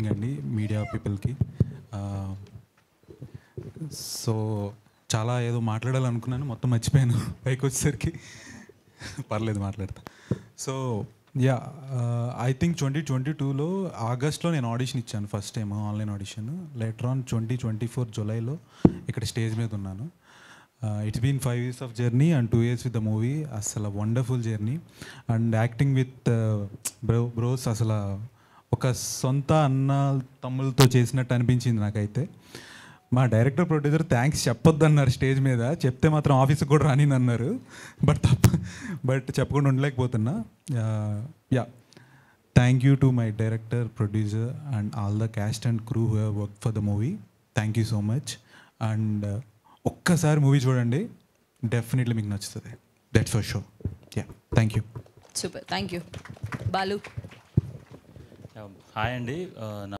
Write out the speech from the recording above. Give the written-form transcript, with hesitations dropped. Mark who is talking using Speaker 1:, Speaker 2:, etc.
Speaker 1: అండి మీడియా పీపుల్కి. సో చాలా ఏదో మాట్లాడాలనుకున్నాను, మొత్తం మర్చిపోయాను పైకి వచ్చేసరికి. పర్లేదు, మాట్లాడతా. సో యా, ఐ థింక్ 2022లో ఆగస్ట్లో నేను ఆడిషన్ ఇచ్చాను, first time online audition. Later on 2024 జూలైలో ఇక్కడ స్టేజ్ మీద ఉన్నాను. It's been 5 years of journey and 2 years with the movie. అసలు wonderful journey and acting with bros. అసలు ఒక సొంత అన్న తమ్ములతో చేసినట్టు అనిపించింది నాకైతే. మా డైరెక్టర్ ప్రొడ్యూసర్ థ్యాంక్స్ చెప్పొద్దు అన్నారు స్టేజ్ మీద, చెప్తే మాత్రం ఆఫీస్కి కూడా రాని అన్నారు. బట్ చెప్పకుండా ఉండలేకపోతున్నా. Yeah, thank you to my director, producer and all the cast and crew who have work for the movie. Thank you so much. And ఒక్కసారి మూవీ చూడండి, డెఫినెట్లీ మీకు నచ్చుతుంది. That's for sure. Yeah, thank you.
Speaker 2: Super, thank you. Balu.
Speaker 3: Hi అండి.